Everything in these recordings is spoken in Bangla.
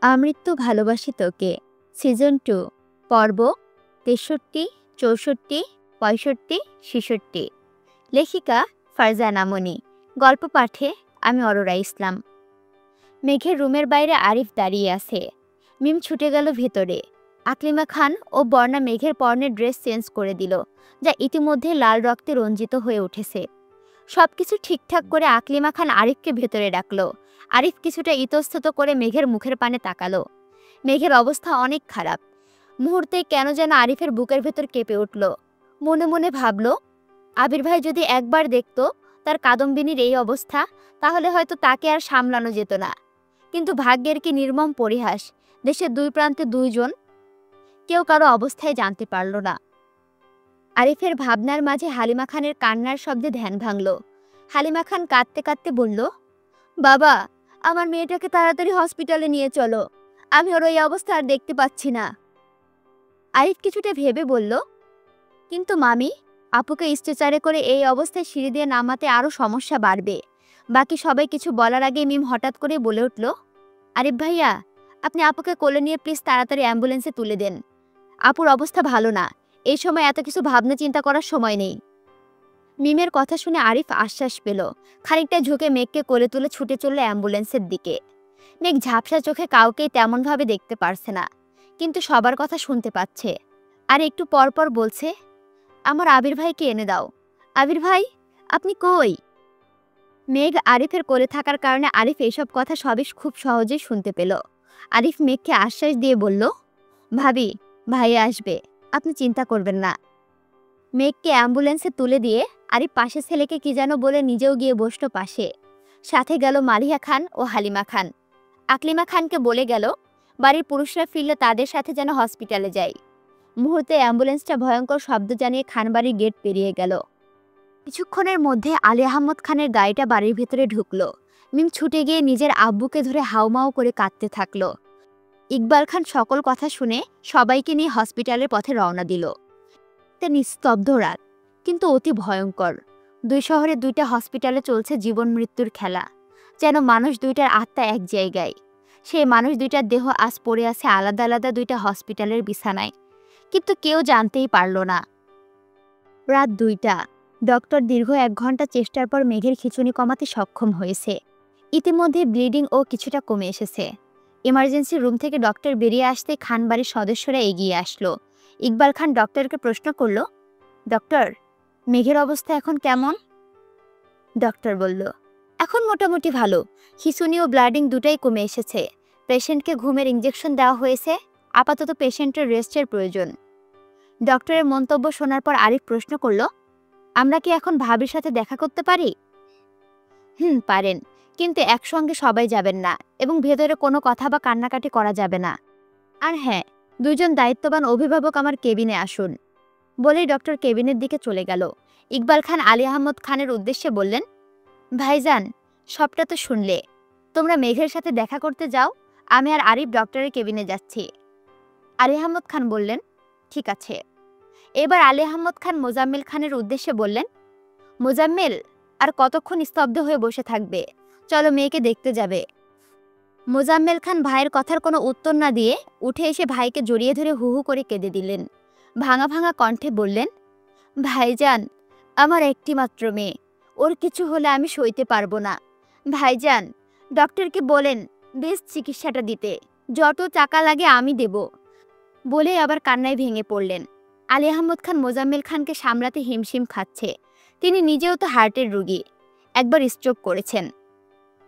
আমৃত্যু ভালোবাসি তোকে সিজন 2 পর্ব ৬৩, ৬৪, ৬৫, ৬৬। লেখিকা ফারজানা মনি। গল্প পাঠে আমি অরোরা ইসলাম। মেঘের রুমের বাইরে আরিফ দাঁড়িয়ে আছে। মিম ছুটে গেল ভেতরে। আকলিমা খান ও বর্ণা মেঘের পরনের ড্রেস চেঞ্জ করে দিল, যা ইতিমধ্যে লাল রক্তে রঞ্জিত হয়ে উঠেছে। সবকিছু ঠিকঠাক করে আকলিমা খান আরিফকে ভেতরে ডাকলো। আরিফ কিছুটা ইতস্তত করে মেঘের মুখের পানে তাকালো। মেঘের অবস্থা অনেক খারাপ। মুহূর্তে কেন যেন আরিফের বুকের ভেতর কেঁপে উঠল। মনে মনে ভাবল, আবির ভাই যদি একবার দেখত তার কাদম্বিনীর এই অবস্থা, তাহলে হয়তো তাকে আর সামলানো যেত না। কিন্তু ভাগ্যের কি নির্মম পরিহাস, দেশের দুই প্রান্তে দুইজন, কেউ কারো অবস্থায় জানতে পারল না। আরিফের ভাবনার মাঝে হালিমা খানের কান্নার শব্দে ধ্যান ভাঙল। হালিমা খান কাঁদতে কাঁদতে বলল, বাবা, আমার মেয়েটাকে তাড়াতাড়ি হসপিটালে নিয়ে চলো, আমি ওর এই অবস্থা আর দেখতে পাচ্ছি না। আরিফ কিছুটা ভেবে বলল, কিন্তু মামি, আপুকে স্ট্রেচারে করে এই অবস্থায় সিঁড়ি দিয়ে নামাতে আরও সমস্যা বাড়বে। বাকি সবাই কিছু বলার আগে মিম হঠাৎ করে বলে উঠল, আরিফ ভাইয়া, আপনি আপুকে কোলে নিয়ে প্লিজ তাড়াতাড়ি অ্যাম্বুলেন্সে তুলে দেন। আপুর অবস্থা ভালো না, এই সময় এত কিছু ভাবনা চিন্তা করার সময় নেই। মিমের কথা শুনে আরিফ আশ্বাস পেল। খানিকটা ঝুঁকে মেঘকে কোলে তুলে ছুটে চলল অ্যাম্বুলেন্সের দিকে। মেঘ ঝাপসা চোখে কাউকেই তেমনভাবে দেখতে পারছে না, কিন্তু সবার কথা শুনতে পাচ্ছে। আর একটু পর পর বলছে, আমার আবির ভাইকে এনে দাও। আবির ভাই, আপনি কই? মেঘ আরিফের কোলে থাকার কারণে আরিফ এইসব কথা সবই খুব সহজেই শুনতে পেল। আরিফ মেঘকে আশ্বাস দিয়ে বলল, ভাবি, ভাই আসবে, আপনি চিন্তা করবেন না। মেঘকে অ্যাম্বুলেন্সে তুলে দিয়ে আরিফ পাশে ছেলেকে কি যেন বলে নিজেও গিয়ে বসল পাশে। সাথে গেল মালিহা খান ও হালিমা খান। আকলিমা খানকে বলে গেল, বাড়ির পুরুষরা ফিরলে তাদের সাথে যেন হসপিটালে যাই। মুহূর্তে অ্যাম্বুলেন্সটা ভয়ঙ্কর শব্দ জানিয়ে খানবাড়ির গেট পেরিয়ে গেল। কিছুক্ষণের মধ্যে আলী আহমদ খানের গাড়িটা বাড়ির ভেতরে ঢুকলো। মিম ছুটে গিয়ে নিজের আব্বুকে ধরে হাউমাউ করে কাঁদতে থাকলো। ইকবাল খান সকল কথা শুনে সবাইকে নিয়ে হসপিটালের পথে রওনা দিল। একটা নিস্তব্ধ রাত, কিন্তু অতি ভয়ঙ্কর। দুই শহরে দুইটা হসপিটালে চলছে জীবন মৃত্যুর খেলা। যেন মানুষ দুইটার আত্মা এক জায়গায়। সেই মানুষ দুইটার দেহ আজ পড়ে আছে আলাদা আলাদা দুইটা হসপিটালের বিছানায়, কিন্তু কেউ জানতেই পারল না। রাত 2টা। ডক্টর দীর্ঘ 1 ঘন্টা চেষ্টার পর মেঘের খিঁচুনি কমাতে সক্ষম হয়েছে। ইতিমধ্যে ব্লিডিং ও কিছুটা কমে এসেছে। ইমার্জেন্সি রুম থেকে ডক্টর বেরিয়ে আসতে খানবাড়ির সদস্যরা এগিয়ে আসলো। ইকবাল খান ডক্টরকে প্রশ্ন করল, ডক্টর, মেঘের অবস্থা এখন কেমন? ডক্টর বলল, এখন মোটামুটি ভালো। খিঁচুনি ও ব্লিডিং দুটাই কমে এসেছে। পেশেন্টকে ঘুমের ইঞ্জেকশন দেওয়া হয়েছে। আপাতত পেশেন্টের রেস্টের প্রয়োজন। ডক্টরের মন্তব্য শোনার পর আরিফ প্রশ্ন করল, আমরা কি এখন ভাবির সাথে দেখা করতে পারি? পারেন, কিন্তু একসঙ্গে সবাই যাবেন না এবং ভেতরে কোনো কথা বা কান্নাকাটি করা যাবে না। আর হ্যাঁ, 2জন দায়িত্ববান অভিভাবক আমার কেবিনে আসুন। বলেই ডক্টর কেবিনের দিকে চলে গেল। ইকবাল খান আলী আহমদ খানের উদ্দেশ্যে বললেন, ভাইজান, সবটা তো শুনলে, তোমরা মেঘের সাথে দেখা করতে যাও, আমি আর আরিফ ডক্টরের কেবিনে যাচ্ছি। আলী আহমদ খান বললেন, ঠিক আছে। এবার আলী আহমদ খান মোজাম্মেল খানের উদ্দেশ্যে বললেন, মোজাম্মেল, আর কতক্ষণ স্তব্ধ হয়ে বসে থাকবে? চলো, মেয়েকে দেখতে যাবে। মোজাম্মেল খান ভাইয়ের কথার কোনো উত্তর না দিয়ে উঠে এসে ভাইকে জড়িয়ে ধরে হু হু করে কেঁদে দিলেন। ভাঙা ভাঙা কণ্ঠে বললেন, ভাইজান, আমার একটি মাত্র মেয়ে, ওর কিছু হলে আমি সইতে পারবো না। ভাইজান, ডক্টরকে বলেন বেশ চিকিৎসাটা দিতে, যত টাকা লাগে আমি দেব। বলে আবার কান্নায় ভেঙে পড়লেন। আলী আহমদ খান মোজাম্মেল খানকে সামলাতে হিমশিম খাচ্ছে। তিনি নিজেও তো হার্টের রোগী, একবার স্ট্রোক করেছেন।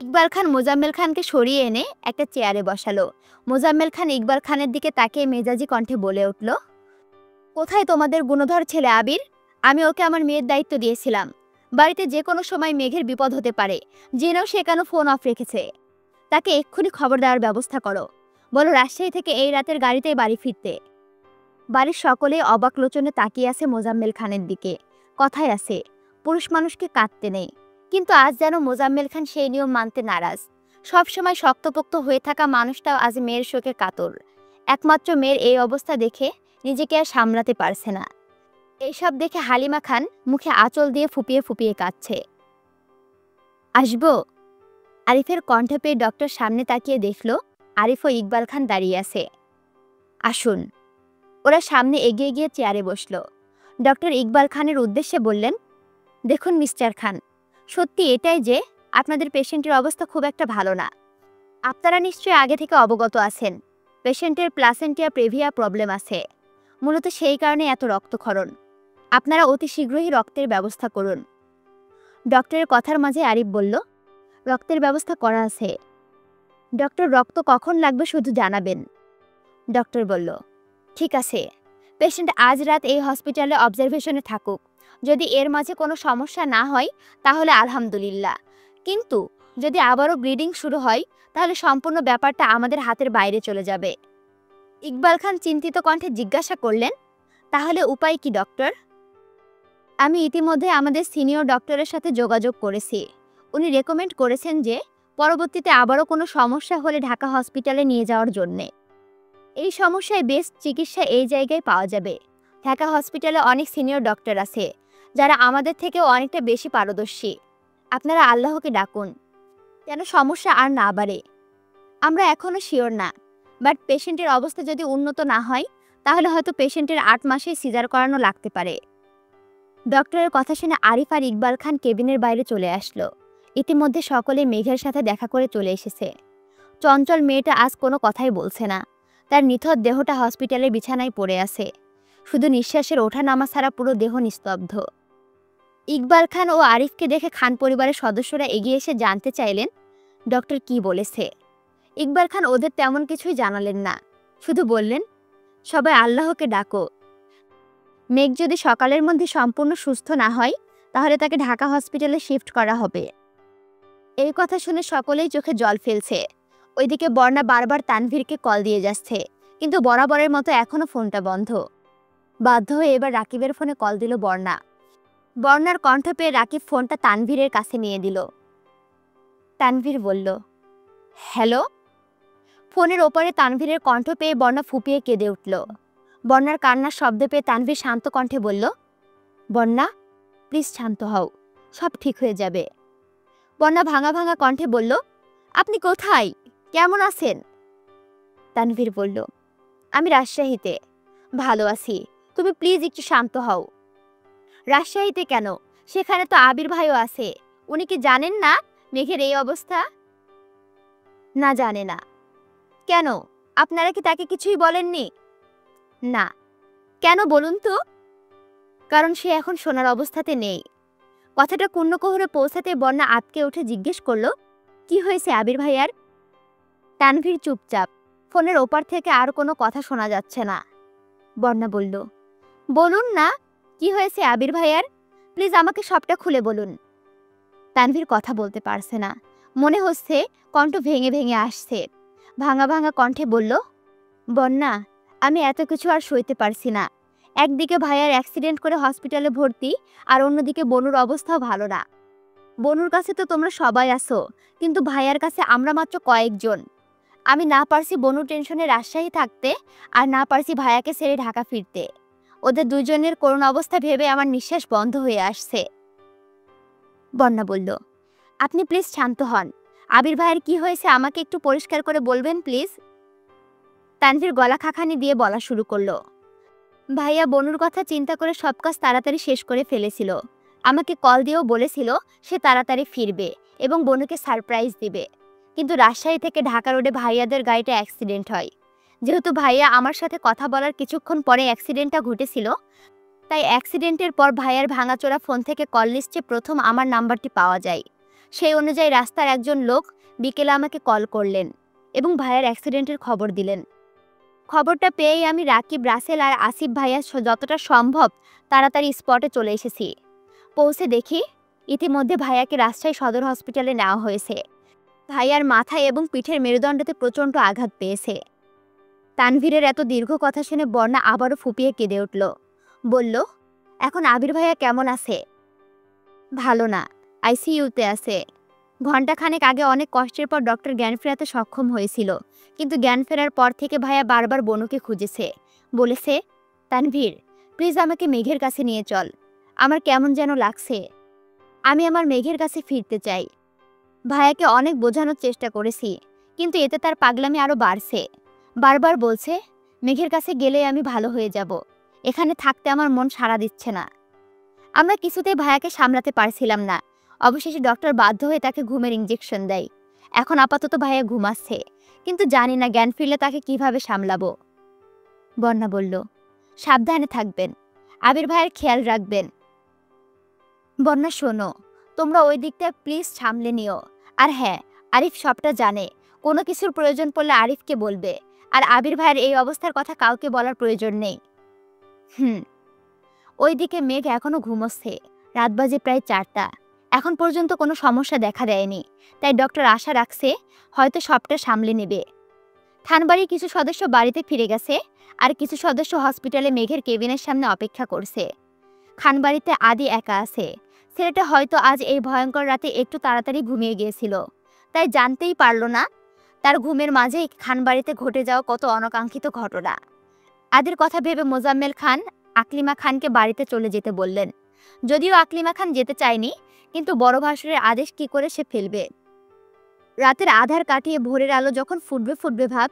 ইকবাল খান মোজাম্মেল খানকে সরিয়ে এনে একটা চেয়ারে বসালো। মোজাম্মেল খান ইকবাল খানের দিকে তাকিয়ে মেজাজি কণ্ঠে বলে উঠল, কোথায় তোমাদের গুণধর ছেলে আবির? আমি ওকে আমার মেয়ের দায়িত্ব দিয়েছিলাম। বাড়িতে যে কোনো সময় মেঘের বিপদ হতে পারে, জেনেও সে কেন ফোন অফ রেখেছে? তাকে এক্ষুনি খবর দেওয়ার ব্যবস্থা করো। বলো রাজশাহী থেকে এই রাতের গাড়িতেই বাড়ি ফিরতে। বাড়ির সকলেই অবাক লোচনে তাকিয়ে আছে মোজাম্মেল খানের দিকে। কথায় আছে, পুরুষ মানুষকে কাঁদতে নেই, কিন্তু আজ যেন মোজাম্মেল খান সেই নিয়ম মানতে নারাজ। সবসময় শক্তপোক্ত হয়ে থাকা মানুষটাও আজ মেয়ের শোকে কাতর। একমাত্র মেয়ের এই অবস্থা দেখে নিজেকে আর সামলাতে পারছে না। এইসব দেখে হালিমা খান মুখে আঁচল দিয়ে ফুপিয়ে ফুপিয়ে কাঁদছে। আসবো? আরিফের কণ্ঠ পেয়ে ডক্টর সামনে তাকিয়ে দেখল আরিফ ও ইকবাল খান দাঁড়িয়ে আছে। আসুন। ওরা সামনে এগিয়ে গিয়ে চেয়ারে বসল। ডক্টর ইকবাল খানের উদ্দেশ্যে বললেন, দেখুন মিস্টার খান, সত্যি এটাই যে আপনাদের পেশেন্টের অবস্থা খুব একটা ভালো না। আপনারা নিশ্চয়ই আগে থেকে অবগত আছেন পেশেন্টের প্লাসেন্টিয়া প্রেভিয়া প্রবলেম আছে। মূলত সেই কারণে এত রক্তক্ষরণ। আপনারা অতি শীঘ্রই রক্তের ব্যবস্থা করুন। ডক্টরের কথার মাঝে আরিফ বলল, রক্তের ব্যবস্থা করা আছে। ডক্টর, রক্ত কখন লাগবে শুধু জানাবেন। ডক্টর বলল, ঠিক আছে, পেশেন্ট আজ রাত এই হসপিটালে অবজারভেশনে থাকুক। যদি এর মাঝে কোনো সমস্যা না হয় তাহলে আলহামদুলিল্লাহ, কিন্তু যদি আবারও ব্লিডিং শুরু হয় তাহলে সম্পূর্ণ ব্যাপারটা আমাদের হাতের বাইরে চলে যাবে। ইকবাল খান চিন্তিত কণ্ঠে জিজ্ঞাসা করলেন, তাহলে উপায় কি ডক্টর? আমি ইতিমধ্যে আমাদের সিনিয়র ডক্টরের সাথে যোগাযোগ করেছি। উনি রেকমেন্ড করেছেন যে পরবর্তীতে আবারও কোনো সমস্যা হলে ঢাকা হসপিটালে নিয়ে যাওয়ার জন্যে। এই সমস্যায় বেস্ট চিকিৎসা এই জায়গায় পাওয়া যাবে। ঢাকা হসপিটালে অনেক সিনিয়র ডক্টর আছে যারা আমাদের থেকেও অনেকটা বেশি পারদর্শী। আপনারা আল্লাহকে ডাকুন যেন সমস্যা আর না বাড়ে। আমরা এখনও শিওর না, বাট পেশেন্টের অবস্থা যদি উন্নত না হয় তাহলে হয়তো পেশেন্টের 8 মাসেই সিজার করানো লাগতে পারে। ডক্টরের কথা শুনে আরিফ আর ইকবাল খান কেবিনের বাইরে চলে আসলো। ইতিমধ্যে সকলে মেঘের সাথে দেখা করে চলে এসেছে। চঞ্চল মেয়েটা আজ কোনো কথাই বলছে না। তার নিথর দেহটা হসপিটালের বিছানায় পড়ে আছে। শুধু নিঃশ্বাসের ওঠা নামা ছাড়া পুরো দেহ নিস্তব্ধ। ইকবাল খান ও আরিফকে দেখে খান পরিবারের সদস্যরা এগিয়ে এসে জানতে চাইলেন ডক্টর কি বলেছে। ইকবাল খান ওদের তেমন কিছুই জানালেন না, শুধু বললেন, সবাই আল্লাহকে ডাকো। মেঘ যদি সকালের মধ্যে সম্পূর্ণ সুস্থ না হয় তাহলে তাকে ঢাকা হসপিটালে শিফট করা হবে। এই কথা শুনে সকলেই চোখে জল ফেলছে। ওইদিকে বর্ণা বারবার তানভীরকে কল দিয়ে যাচ্ছে, কিন্তু বরাবরের মতো এখনও ফোনটা বন্ধ। বাধ্য হয়ে এবার রাকিবের ফোনে কল দিল বর্ণা। বর্ণার কণ্ঠ পেয়ে রাকিব ফোনটা তানভীরের কাছে নিয়ে দিল। তানভীর বলল, হ্যালো। ফোনের ওপরে তানভীরের কণ্ঠ পেয়ে বর্ণা ফুপিয়ে কেঁদে উঠল। বর্ণার কান্নার শব্দ পেয়ে তানভীর শান্ত কণ্ঠে বলল, বর্ণা প্লিজ শান্ত হও, সব ঠিক হয়ে যাবে। বর্ণা ভাঙা ভাঙা কণ্ঠে বলল, আপনি কোথায়, কেমন আছেন? তানভীর বলল, আমি রাজশাহীতে। ভালো আছি, তুমি প্লিজ একটু শান্ত হও। রাজশাহীতে কেন? সেখানে তো আবির ভাইও আছে। উনি কি জানেন না মেঘের এই অবস্থা? না, জানে না। কেন, আপনারা কি তাকে কিছুই বলেননি? না। কেন বলুন তো? কারণ সে এখন শোনার অবস্থাতে নেই। কথাটা কুন্নকোহরে পৌঁছাতে বর্ণা আটকে উঠে জিজ্ঞেস করল, কি হয়েছে আবির ভাইয়ার? তানভীর চুপচাপ। ফোনের ওপার থেকে আর কোনো কথা শোনা যাচ্ছে না। বর্ণা বলল, বলুন না, কি হয়েছে আবির ভাইয়ার? প্লিজ আমাকে সবটা খুলে বলুন। তানভীর কথা বলতে পারছে না, মনে হচ্ছে কণ্ঠ ভেঙে ভেঙে আসছে। ভাঙা ভাঙা কণ্ঠে বলল, বন্যা, আমি এত কিছু আর সইতে পারছি না। একদিকে ভাইয়ার অ্যাক্সিডেন্ট করে হসপিটালে ভর্তি, আর অন্যদিকে বনুর অবস্থাও ভালো না। বনুর কাছে তো তোমরা সবাই আসো, কিন্তু ভাইয়ার কাছে আমরা মাত্র কয়েকজন। আমি না পারছি বনুর টেনশনে রাজশাহী থাকতে, আর না পারছি ভাইয়াকে ছেড়ে ঢাকা ফিরতে। ওদের দুজনের করুণ অবস্থা ভেবে আমার নিঃশ্বাস বন্ধ হয়ে আসছে। বন্যা বলল, আপনি প্লিজ শান্ত হন। আবির ভাইয়ের কি হয়েছে আমাকে একটু পরিষ্কার করে বলবেন প্লিজ। তানভীর গলা খাখানি দিয়ে বলা শুরু করলো, ভাইয়া বনুর কথা চিন্তা করে সব কাজ তাড়াতাড়ি শেষ করে ফেলেছিল। আমাকে কল দিয়েও বলেছিল সে তাড়াতাড়ি ফিরবে এবং বনুকে সারপ্রাইজ দিবে। কিন্তু রাজশাহী থেকে ঢাকা রোডে ভাইয়াদের গাড়িটা অ্যাক্সিডেন্ট হয়। যেহেতু ভাইয়া আমার সাথে কথা বলার কিছুক্ষণ পরে অ্যাক্সিডেন্টটা ঘটেছিল, তাই অ্যাক্সিডেন্টের পর ভাইয়ার ভাঙাচোরা ফোন থেকে কল লিস্টে প্রথম আমার নাম্বারটি পাওয়া যায়। সেই অনুযায়ী রাস্তার একজন লোক বিকেলে আমাকে কল করলেন এবং ভাইয়ার অ্যাক্সিডেন্টের খবর দিলেন। খবরটা পেয়েই আমি রাকিব, রাসেল আর আসিফ ভাইয়া যতটা সম্ভব তাড়াতাড়ি স্পটে চলে এসেছি। পৌঁছে দেখি ইতিমধ্যে ভাইয়াকে রাজশাহী সদর হসপিটালে নেওয়া হয়েছে। ভাইয়ার মাথায় এবং পিঠের মেরুদণ্ডতে প্রচণ্ড আঘাত পেয়েছে। তানভীরের এত দীর্ঘ কথা শুনে বর্ণা আবারও ফুপিয়ে কেঁদে উঠল। বলল, এখন আবির ভাইয়া কেমন আছে? ভালো না, আইসিইউতে আছে। ঘণ্টাখানেক আগে অনেক কষ্টের পর ডক্টর জ্ঞান ফেরাতে সক্ষম হয়েছিল, কিন্তু জ্ঞান ফেরার পর থেকে ভাইয়া বারবার বনুকে খুঁজেছে। বলেছে, তানভীর প্লিজ আমাকে মেঘের কাছে নিয়ে চল, আমার কেমন যেন লাগছে। আমি আমার মেঘের কাছে ফিরতে চাই। ভাইয়াকে অনেক বোঝানোর চেষ্টা করেছি, কিন্তু এতে তার পাগলামি আরো বাড়ছে। বারবার বলছে, মেঘের কাছে গেলে আমি ভালো হয়ে যাব, এখানে থাকতে আমার মন সাড়া দিচ্ছে না। আমরা কিছুতেই ভাইয়াকে সামলাতে পারছিলাম না। অবশেষে ডক্টর বাধ্য হয়ে তাকে ঘুমের ইঞ্জেকশন দেয়। এখন আপাতত ভাইয়া ঘুমাচ্ছে, কিন্তু জানি না জ্ঞান ফিরলে তাকে কিভাবে সামলাবো। বন্যা বলল, সাবধানে থাকবেন, আবির ভাইয়ের খেয়াল রাখবেন। বন্যা শোনো, তোমরা ওই দিকটা প্লিজ সামলে নিও। আর হ্যাঁ, আরিফ সবটা জানে, কোনো কিছুর প্রয়োজন পড়লে আরিফকে বলবে। আর আবির ভাইয়ের এই অবস্থার কথা কাউকে বলার প্রয়োজন নেই। ওইদিকে মেঘ এখনো ঘুমোচ্ছে। রাত বাজে প্রায় 4টা। এখন পর্যন্ত কোনো সমস্যা দেখা দেয়নি, তাই ডক্টর আশা রাখছে হয়তো সবটা সামলে নেবে। থানবাড়ির কিছু সদস্য বাড়িতে ফিরে গেছে, আর কিছু সদস্য হসপিটালে মেঘের কেবিনের সামনে অপেক্ষা করছে। খানবাড়িতে আদি একা আছে। ছেলেটা হয়তো আজ এই ভয়ঙ্কর রাতে একটু তাড়াতাড়ি ঘুমিয়ে গিয়েছিল, তাই জানতেই পারল না তার ঘুমের মাঝেই খানবাড়িতে ঘটে যাওয়া কত অনাকাঙ্ক্ষিত ঘটনা। আদির কথা ভেবে মোজাম্মেল খান আকলিমা খানকে বাড়িতে চলে যেতে বললেন। যদিও আকলিমা খান যেতে চায়নি, কিন্তু বড় ভাসুরের আদেশ কি করে সে ফেলবে। রাতের আধার কাটিয়ে ভোরের আলো যখন ফুটবে ফুটবে ভাব,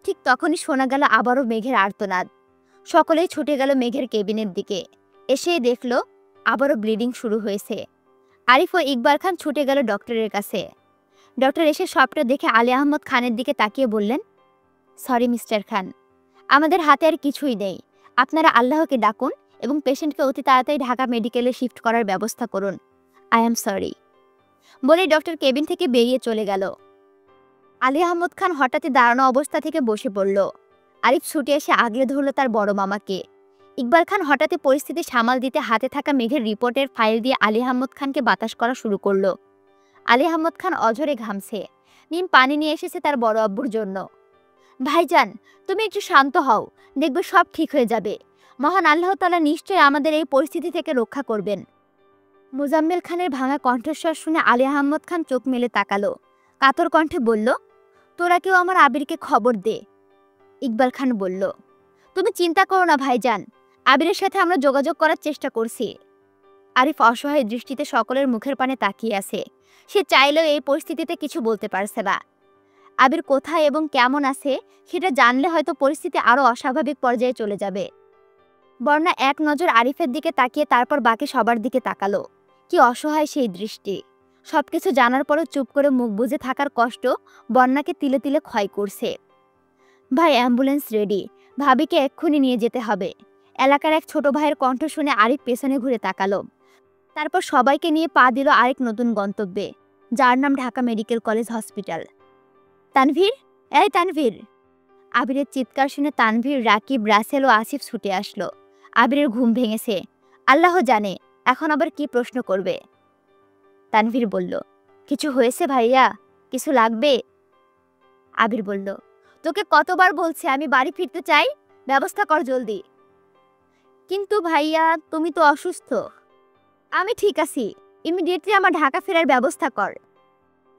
ঠিক তখনই শোনা গেল আবারও মেঘের আর্তনাদ। সকলেই ছুটে গেল মেঘের কেবিনের দিকে। এসেই দেখল আবারও ব্লিডিং শুরু হয়েছে। আরিফ ও ইকবাল খান ছুটে গেল ডক্টরের কাছে। ডক্টর এসে সবটা দেখে আলী আহমদ খানের দিকে তাকিয়ে বললেন, সরি মিস্টার খান, আমাদের হাতে আর কিছুই নেই। আপনারা আল্লাহকে ডাকুন এবং পেশেন্টকে অতি তাড়াতাড়ি ঢাকা মেডিকেলে শিফট করার ব্যবস্থা করুন। I am sorry. বলেই ডক্টর কেবিন থেকে বেরিয়ে চলে গেল। আলী আহমদ খান হঠাৎই দাঁড়ানো অবস্থা থেকে বসে পড়ল। আরিফ ছুটে এসে আগলে ধরল তার বড় মামাকে। ইকবাল খান হঠাৎই পরিস্থিতি সামাল দিতে হাতে থাকা মেঘের রিপোর্টের ফাইল দিয়ে আলী আহমদ খানকে বাতাস করা শুরু করলো। আলী আহমদ খান অঝরে ঘামছে। মিম পানি নিয়ে এসেছে তার বড় আব্বুর জন্য। ভাইজান, তুমি একটু শান্ত হও, দেখবে সব ঠিক হয়ে যাবে। মহান আল্লাহ তাআলা নিশ্চয়ই আমাদের এই পরিস্থিতি থেকে রক্ষা করবেন। মোজাম্মেল খানের ভাঙা কণ্ঠস্বর শুনে আলী আহমদ খান চোখ মেলে তাকালো। কাতর কণ্ঠে বলল, তোরা কেউ আমার আবিরকে খবর দে। ইকবাল খান বলল, তুমি চিন্তা করো না ভাইজান, আবিরের সাথে আমরা যোগাযোগ করার চেষ্টা করছি। আরিফ অসহায় দৃষ্টিতে সকলের মুখের পানে তাকিয়ে আছে। সে চাইলেও এই পরিস্থিতিতে কিছু বলতে পারছে না। আবির কোথায় এবং কেমন আছে সেটা জানলে হয়তো পরিস্থিতি আরো অস্বাভাবিক পর্যায়ে চলে যাবে। বর্ণা এক নজর আরিফের দিকে তাকিয়ে তারপর বাকি সবার দিকে তাকালো। কি অসহায় সেই দৃষ্টি। সবকিছু জানার পরও চুপ করে মুখ বুজে থাকার কষ্ট বর্ণাকে তিলে তিলে ক্ষয় করছে। ভাই, অ্যাম্বুলেন্স রেডি, ভাবিকে এক্ষুনি নিয়ে যেতে হবে। এলাকার এক ছোট ভাইয়ের কণ্ঠ শুনে আরিফ পেছনে ঘুরে তাকালো। তারপর সবাইকে নিয়ে পা দিল আরেক নতুন গন্তব্যে, যার নাম Dhaka medical college hospital. Tanvir, এই তানভীর! আবিরের চিৎকার শুনে তানভীর, রাকিব, রাসেল ও আসিফ ছুটে আসলো। আবিরের ঘুম ভেঙেছে। আল্লাহ জানে এখন আবার কি প্রশ্ন করবে। তানভীর বলল, কিছু হয়েছে ভাইয়া? কিছু লাগবে? আবির বলল, তোকে কতবার বলছি আমি বাড়ি ফিরতে চাই, ব্যবস্থা কর জলদি। কিন্তু ভাইয়া, তুমি তো অসুস্থ। আমি ঠিক আছি, ইমিডিয়েটলি আমার ঢাকা ফেরার ব্যবস্থা কর।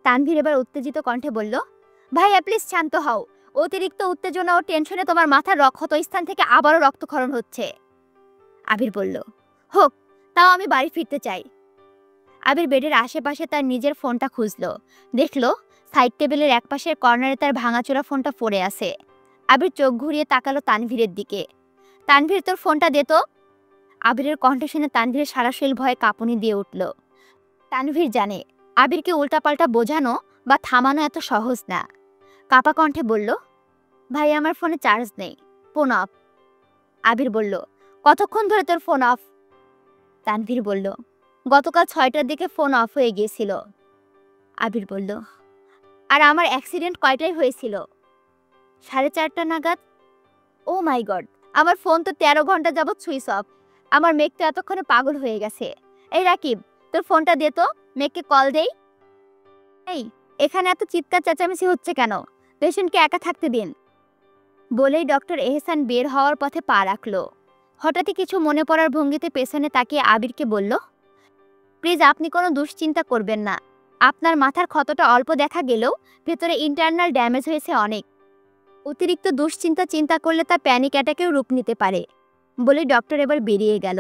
তানভীর এবার উত্তেজিত কণ্ঠে বলল, ভাইয়া প্লিজ শান্ত হও। অতিরিক্ত উত্তেজনা ও টেনশনে তোমার মাথার ক্ষত স্থান থেকে আবারও রক্তক্ষরণ হচ্ছে। আবির বলল, হোক, তাও আমি বাড়ি ফিরতে চাই। আবির বেডের আশেপাশে তার নিজের ফোনটা খুঁজলো। দেখলো সাইড টেবিলের একপাশের কর্নারে তার ভাঙাচোরা ফোনটা পড়ে আছে। আবির চোখ ঘুরিয়ে তাকালো তানভীরের দিকে। তানভীর, তোর ফোনটা দে তো। আবিরের কণ্ঠ শুনে তানভীরের সারা শরীর ভয়ে কাঁপুনি দিয়ে উঠল। তানভীর জানে আবিরকে উল্টাপাল্টা বোঝানো বা থামানো এত সহজ না। কাপা কণ্ঠে বলল, ভাই আমার ফোনে চার্জ নেই, ফোন অফ। আবির বলল, কতক্ষণ ধরে তোর ফোন অফ? তানভীর বলল, গতকাল 6টার দিকে ফোন অফ হয়ে গিয়েছিল। আবির বলল, আর আমার অ্যাক্সিডেন্ট কয়টায় হয়েছিল? 4:30 নাগাদ। ও মাই গড, আমার ফোন তো 13 ঘন্টা যাবৎ সুইচ অফ। আমার মেঘ তো এতক্ষণে পাগল হয়ে গেছে। এই রাকিব, তোর ফোনটা দে তো, মেঘকে কল দেই। এই, এখানে এত চিৎকার চেঁচামেচি হচ্ছে কেন? পেশেন্টকে একা থাকতে দিন। বলেই ডক্টর এহসান বের হওয়ার পথে পা রাখলো। হঠাৎই কিছু মনে পড়ার ভঙ্গিতে পেছনে তাকিয়ে আবিরকে বলল, প্লিজ আপনি কোনো দুশ্চিন্তা করবেন না। আপনার মাথার ক্ষতটা অল্প দেখা গেলেও ভেতরে ইন্টারনাল ড্যামেজ হয়েছে অনেক। অতিরিক্ত দুশ্চিন্তা চিন্তা করলে তা প্যানিক অ্যাটাকেও রূপ নিতে পারে। বলে ডক্টর এবার বেরিয়ে গেল।